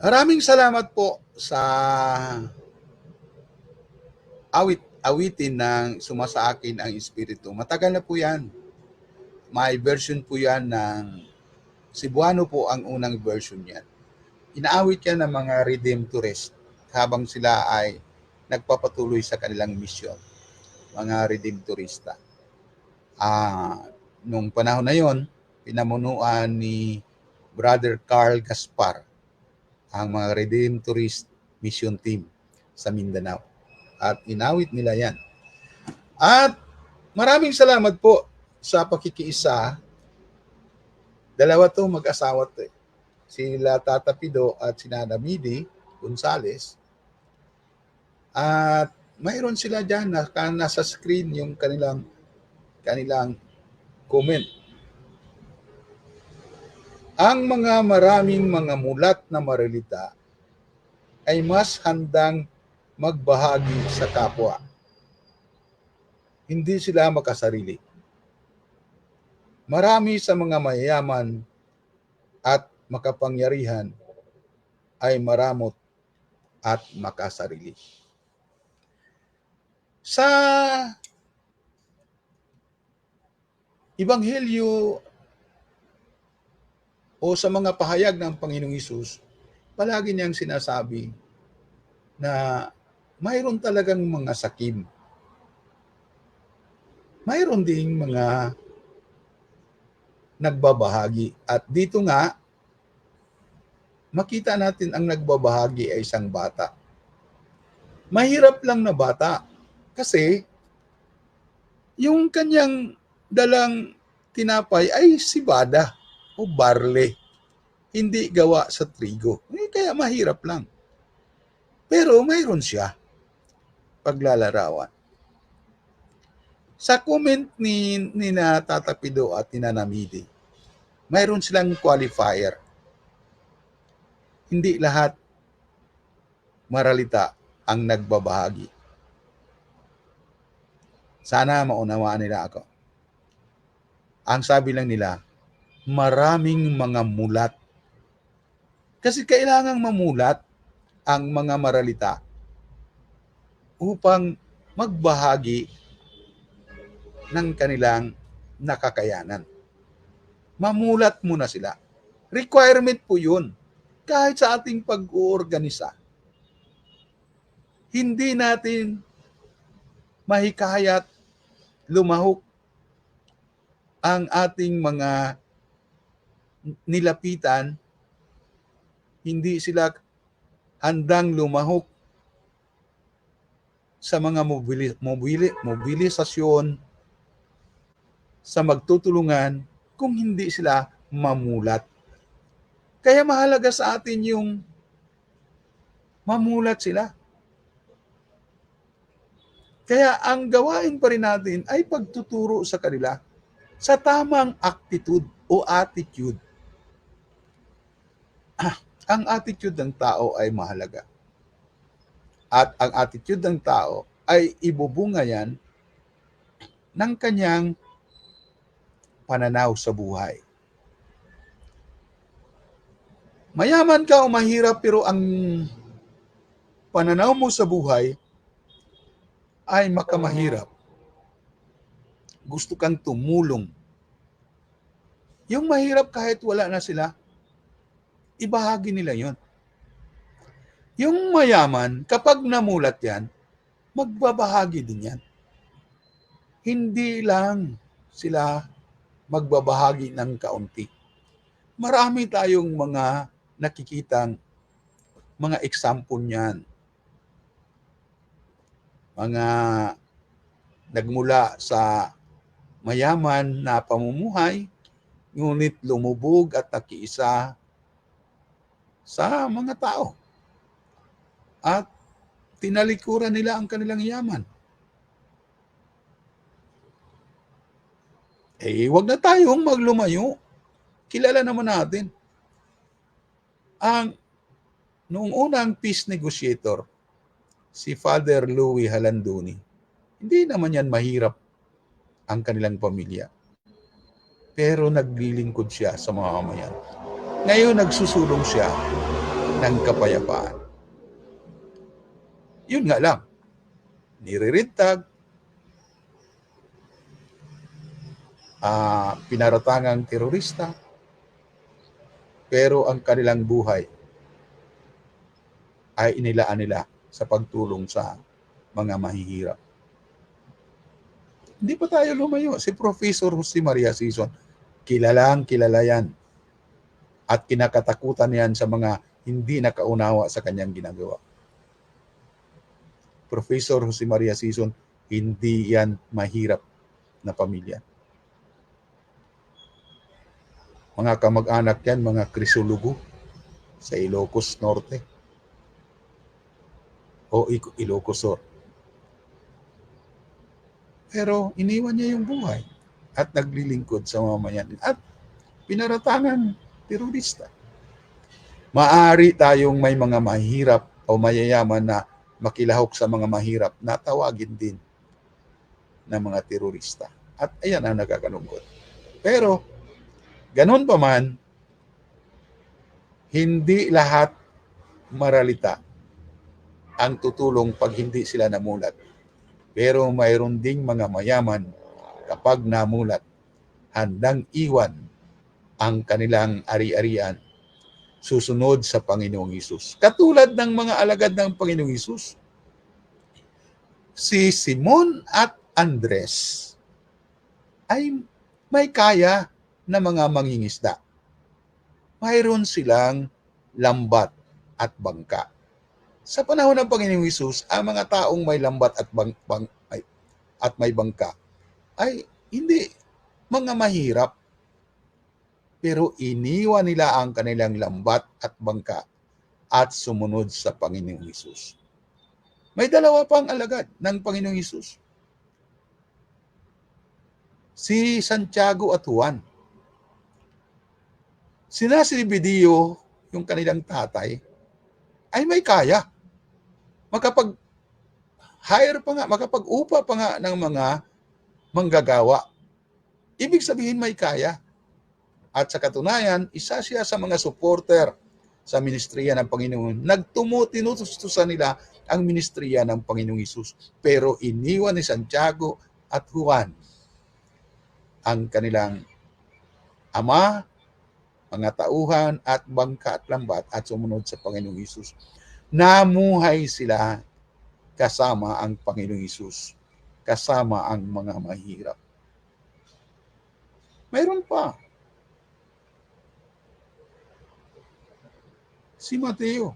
B: Maraming salamat po sa awitin ng Sumasa Akin ang Espiritu. Matagal na po yan. May version po yan ng Cebuano po ang unang version yan. Inaawit yan ng mga Redemptorist habang sila ay nagpapatuloy sa kanilang misyon. Mga Redemptorista. Nung panahon na yon, pinamunuan ni Brother Carl Gaspar ang mga Redemptorist mission team sa Mindanao. At inawit nila yan. At maraming salamat po sa pakikiisa. Dalawa to mag-asawa to eh. Sila Tata Pido at si Nana Midi Gonzales. At mayroon sila dyan na nasa screen yung kanilang comment. Ang mga maraming mga mulat na marilita ay mas handang magbahagi sa kapwa. Hindi sila makasarili. Marami sa mga mayayaman at makapangyarihan ay maramot at makasarili. Sa Ebanghelyo o sa mga pahayag ng Panginoong Hesus, palagi niyang sinasabi na mayroon talagang mga sakim. Mayroon ding mga nagbabahagi. At dito nga, makita natin ang nagbabahagi ay isang bata. Mahirap lang na bata kasi yung kanyang dalang tinapay ay sibada o barley. Hindi gawa sa trigo. Kaya mahirap lang. Pero mayroon siya paglalarawan. Sa comment ni na Tata Pido at ni Nana Midi, mayroon silang qualifier. Hindi lahat maralita ang nagbabahagi. Sana maunawaan nila ako. Ang sabi lang nila, maraming mga mulat. Kasi kailangang mamulat ang mga maralita upang magbahagi ng kanilang nakakayanan. Mamulat muna sila. Requirement po yun. Kahit sa ating pag-uorganisa, hindi natin mahikayat lumahok ang ating mga nilapitan, hindi sila handang lumahok sa mga mobilisasyon, sa magtutulungan kung hindi sila mamulat. Kaya mahalaga sa atin yung mamulat sila. Kaya ang gawain pa rin natin ay pagtuturo sa kanila sa tamang attitude o attitude. Ang attitude ng tao ay mahalaga. At ang attitude ng tao ay ibubunga yan ng kanyang pananaw sa buhay. Mayaman ka o mahirap pero ang pananaw mo sa buhay ay makamahirap. Gusto kang tumulong. Yung mahirap kahit wala na sila, ibahagi nila yon. Yung mayaman, kapag namulat yan, magbabahagi din yan. Hindi lang sila magbabahagi ng kaunti. Marami tayong mga nakikitang mga example niyan. Mga nagmula sa mayaman na pamumuhay, ngunit lumubog at nakiisa sa mga tao. At tinalikuran nila ang kanilang yaman. Wag na tayong maglumayo. Kilala naman natin. Noong unang peace negotiator, si Father Louis Halanduni, hindi naman yan mahirap ang kanilang pamilya. Pero naglilingkod siya sa mga mamayan. Ngayon nagsusulong siya ng kapayapaan. Yun nga lang, niririntag, pinaratangang terorista, pero ang kanilang buhay ay inilaan nila sa pagtulong sa mga mahihirap. Hindi pa tayo lumayo. Si Professor Jose Maria Sison, kilalang kilala yan. At kinakatakutan yan sa mga hindi nakaunawa sa kanyang ginagawa. Professor Jose Maria Sison, hindi yan mahirap na pamilya. Mga kamag-anak yan, mga Crisologo sa Ilocos Norte o Ilocos Sur. Pero iniwan niya yung buhay at naglilingkod sa mamamayan at pinaratangan terorista. Maaari tayong may mga mahirap o mayayaman na makilahok sa mga mahirap na tawagin din ng mga terorista. At ayan ang nakakalungkot. Pero, ganun pa man, hindi lahat maralita ang tutulong pag hindi sila namulat. Pero mayroon ding mga mayaman kapag namulat, handang iwan ang kanilang ari-arian susunod sa Panginoong Hesus. Katulad ng mga alagad ng Panginoong Hesus, si Simon at Andres ay may kaya na mga mangingisda. Mayroon silang lambat at bangka. Sa panahon ng Panginoong Hesus, ang mga taong may lambat at may bangka ay hindi mga mahirap. Pero iniwan nila ang kanilang lambat at bangka at sumunod sa Panginoong Hesus. May dalawa pang alagad ng Panginoong Hesus. Si Santiago at Juan. Sina Zebedeo, yung kanilang tatay, ay may kaya. Makapag-hire pa nga, makapag-upa pa nga ng mga manggagawa. Ibig sabihin may kaya. At sa katunayan, isa siya sa mga supporter sa ministriya ng Panginoon. Tinutustusan nila ang ministriya ng Panginoong Hesus. Pero iniwan ni Santiago at Juan ang kanilang ama, mga tauhan at bangka at lambat at sumunod sa Panginoong Hesus. Namuhay sila kasama ang Panginoong Hesus, kasama ang mga mahirap. Mayroon pa. Si Mateo.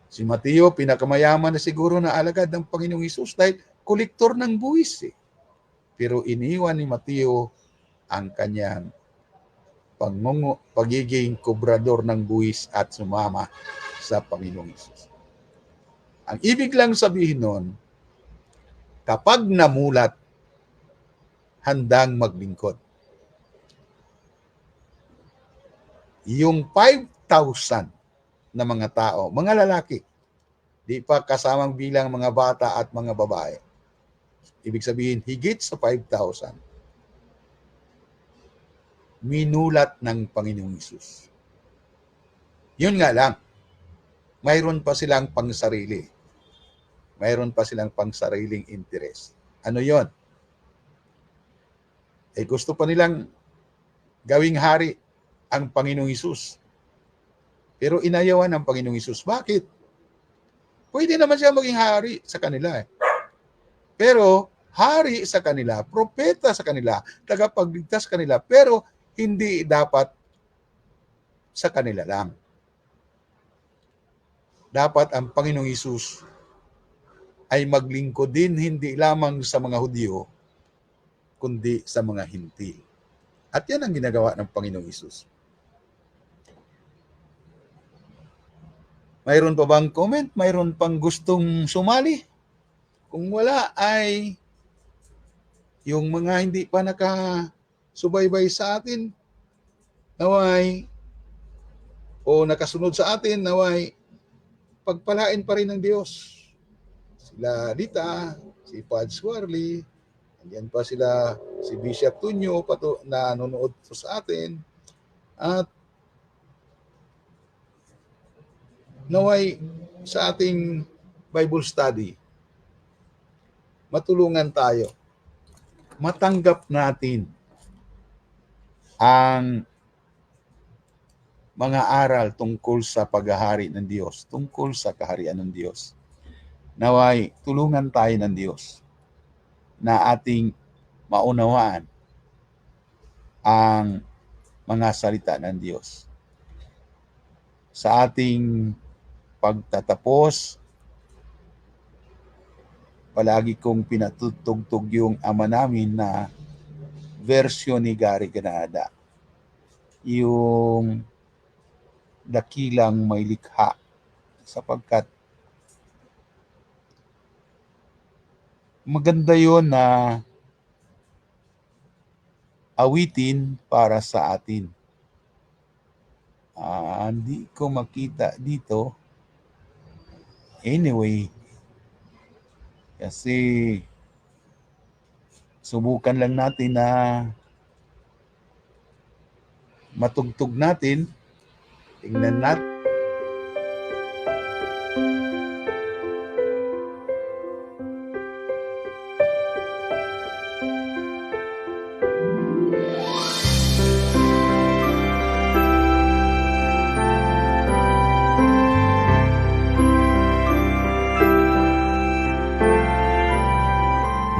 B: Si Mateo, pinakamayaman na siguro na alagad ng Panginoong Hesus dahil kolektor ng buwis. Pero iniwan ni Mateo ang kanyang pagiging kobrador ng buwis at sumama sa Panginoong Hesus. Ang ibig lang sabihin nun, kapag namulat, handang maglingkod. Yung 5,000 na mga tao, mga lalaki, di pa kasamang bilang mga bata at mga babae. Ibig sabihin, higit sa 5,000. Minulat ng Panginoong Hesus. Yun nga lang, mayroon pa silang pangsarili. Mayroon pa silang pangsariling interes. Ano yon? Gusto pa nilang gawing hari ang Panginoong Hesus. Pero inayawan ng Panginoong Hesus. Bakit? Pwede naman siya maging hari sa kanila. Pero hari sa kanila, propeta sa kanila, tagapagligtas kanila, pero hindi dapat sa kanila lang. Dapat ang Panginoong Hesus ay maglingkod din hindi lamang sa mga Hudyo, kundi sa mga Hintil. At yan ang ginagawa ng Panginoong Hesus. Mayroon pa bang comment? Mayroon pang gustong sumali? Kung wala ay yung mga hindi pa nakasubaybay sa atin, naway, o nakasunod sa atin, naway, pagpalain pa rin ng Diyos. Sila Dita, si Pads Warley, andyan pa sila, si Bishop Tunyo, na nanonood po sa atin, at Naway sa ating Bible study, matulungan tayo. Matanggap natin ang mga aral tungkol sa paghahari ng Diyos, tungkol sa kaharian ng Diyos. Naway, tulungan tayo ng Diyos na ating maunawaan ang mga salita ng Diyos. Sa ating pagtatapos, palagi kong pinatutugtog yung ama namin na version ni Gary Granada. Yung dakilang may likha, sapagkat maganda yon na awitin para sa atin. Hindi ko makita dito. Anyway, kasi subukan lang natin na matugtog natin. Tingnan natin.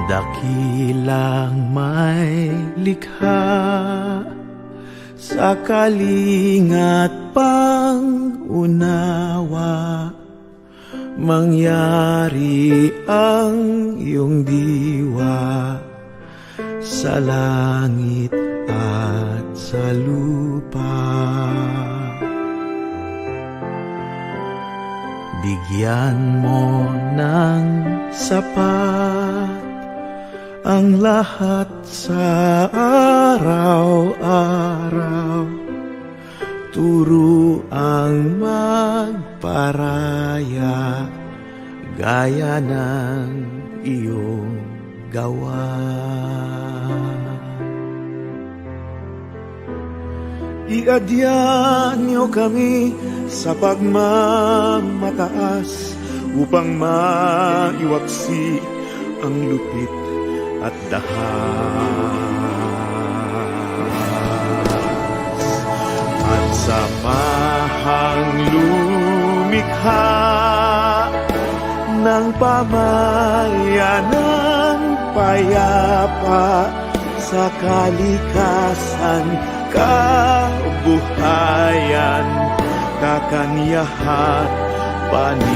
C: Dakilang may likha sa kalingat pang-unawa, mangyari ang iyong diwa sa langit at sa lupa. Bigyan mo ng sapat ang lahat sa araw-araw, turo ang magparaya gaya ng iyong gawa. Iadyan niyo kami sa pagmamataas upang maiwaksi ang lupit at dahas, at samahang lumikha ng pamayanang payapa sa kalikasan, kabuhayan, kakanyahan, paniniwala.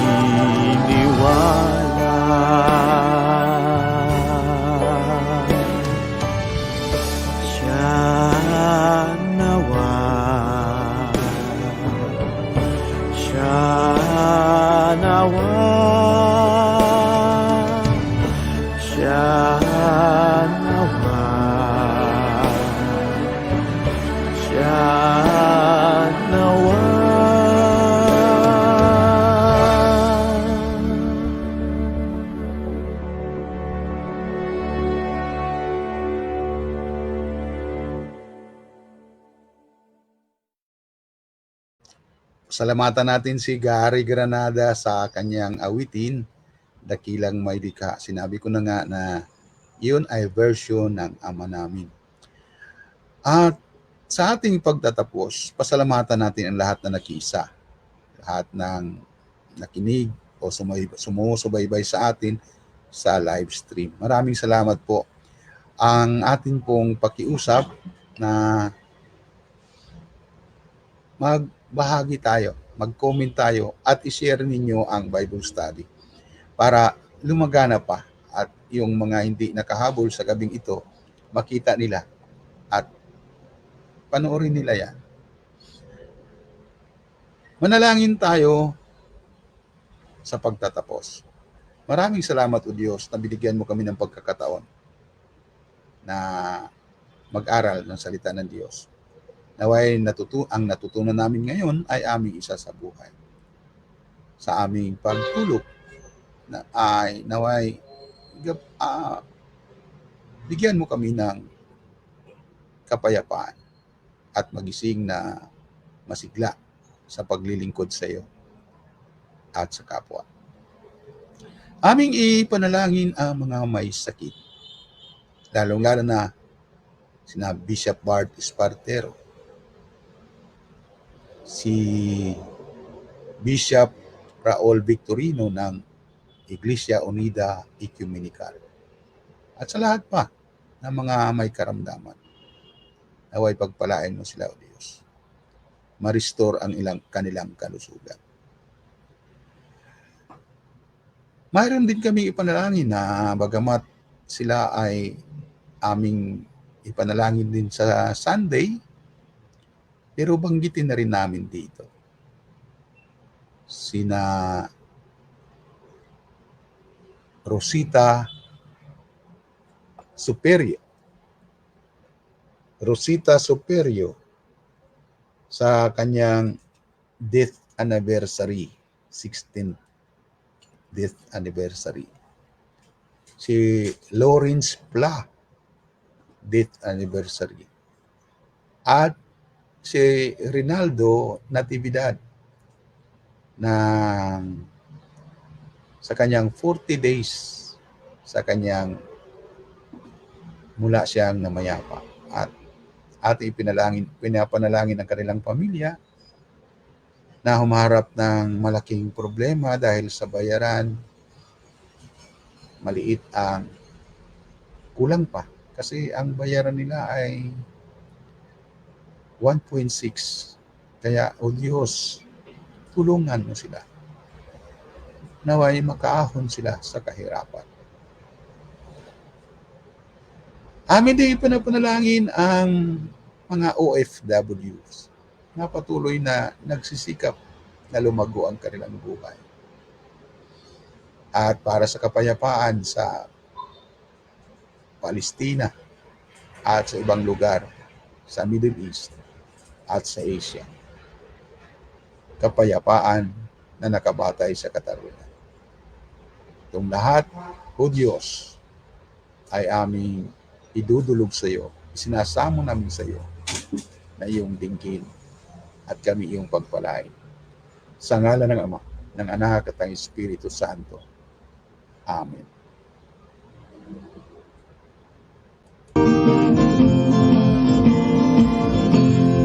B: Salamatan natin si Gary Granada sa kanyang awitin, Dakilang May Likha. Sinabi ko na nga na yun ay version ng ama namin. At sa ating pagtatapos, pasalamatan natin ang lahat na nakiisa, lahat ng nakinig o sumusubaybay sa atin sa live stream. Maraming salamat po. Ang ating pong pakiusap na magbahagi tayo, mag-comment tayo at i-share ninyo ang Bible study para lumagana pa at yung mga hindi nakahabol sa gabing ito, makita nila at panoorin nila yan. Manalangin tayo sa pagtatapos. Maraming salamat o Diyos na binigyan mo kami ng pagkakataon na mag-aral ng salita ng Diyos. Naway ang natutunan namin ngayon ay aming isa sa buhay. Sa aming pagtulog na ay naway bigyan mo kami ng kapayapaan at magising na masigla sa paglilingkod sa iyo. at sa kapwa. Aming ipanalangin ang mga may sakit, lalong-lalo na sina Bishop Bart Espartero, si Bishop Raul Victorino ng Iglesia Unida Ecumenical, at sa lahat pa ng mga may karamdaman. Naway pagpalain mo sila, O Diyos. Ma-restore ang kanilang kalusugan. Mayroon din kami ipanalangin na bagamat sila ay aming ipanalangin din sa Sunday, pero banggitin na rin namin dito sina Rosita Superio sa kanyang death anniversary, 16th death anniversary. Si Lawrence Pla, death anniversary. At si Rinaldo Natividad sa kanyang 40 days sa kanyang mula siyang namayapa, at pinapanalangin ang kanilang pamilya na humarap ng malaking problema dahil sa bayaran. Maliit ang kulang pa kasi ang bayaran nila ay 1.6. Kaya, O Diyos, tulungan mo sila. Naway makaahon sila sa kahirapan. Amin din panapanalangin ang mga OFWs na patuloy na nagsisikap na lumago ang kanilang buhay. At para sa kapayapaan sa Palestina at sa ibang lugar sa Middle East at sa Asia. Kapayapaan na nakabatay sa katarungan. Itong lahat, O Diyos, ay aming idudulog sa iyo, isinasamo namin sa iyo na iyong dinggin at kami iyong pagpalain. Sa ngalan ng Ama, ng Anak at ng Espiritu Santo. Amen.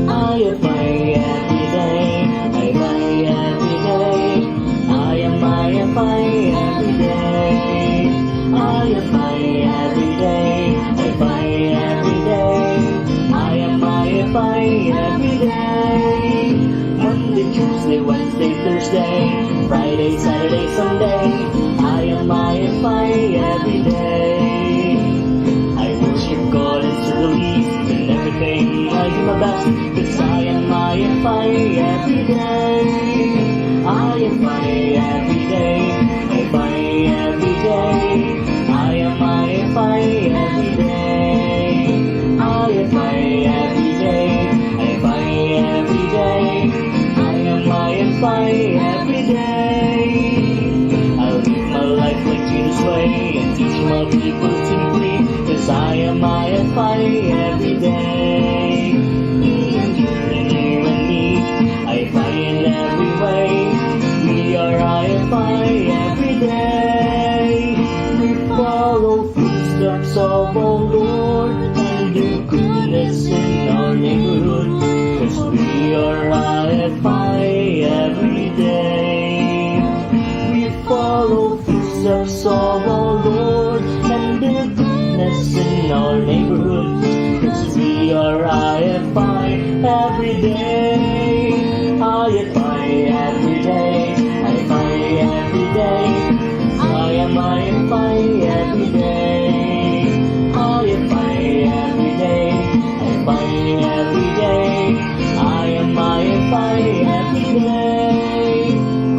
A: I pray every day, I pray every day, I am every day, I pray every day, I pray every day, I am every day. Monday, Tuesday, Wednesday, Thursday, Friday, Saturday, Sunday, I am every day. I worship God and serve the least in everything. I do my best, 'cause I am every day. I am every day. I pray every day. I am every day. I pray every day. I pray every day. I am every day. I'll live my life like Jesus' way and teach my people simply, 'cause I am every day. Me and you and me, I find in every way. We are every day. We follow footsteps of our Lord and do goodness in our neighborhood, 'cause we are every day. We follow footsteps of our Lord and do goodness in our neighborhood, 'cause we are every day. I pray every day. I pray every day. I am every day. I pray every day. I pray every day. I am every day.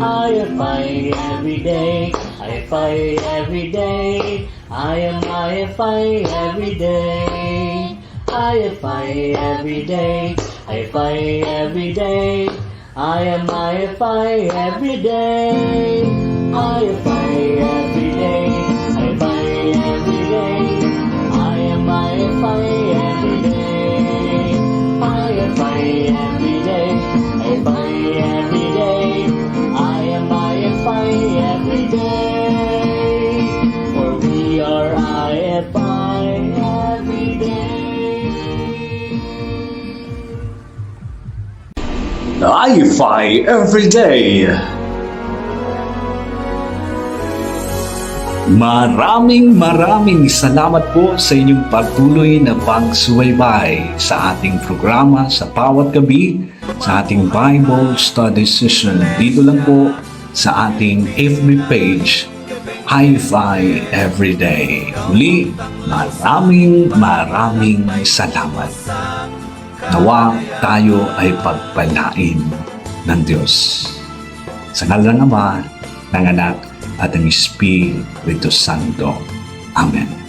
A: I pray every day. I pray every day. I am every day. I pray every day. I pray every day. I am every day. I pray every day. I pray every day. I am every day. I pray every day. I pray every day. I am every day. For we are IFI every day.
D: IFI Everyday. Maraming salamat po sa inyong patuloy na pagsubaybay sa ating programa sa bawat gabi sa ating Bible Study Session. Dito lang po sa ating FB page, IFI Everyday. Muli, maraming salamat. Nawa tayo ay pagpalain ng Diyos. Sa ngalan ng Ama, ng Anak, at ng Espiritu Santo. Amen.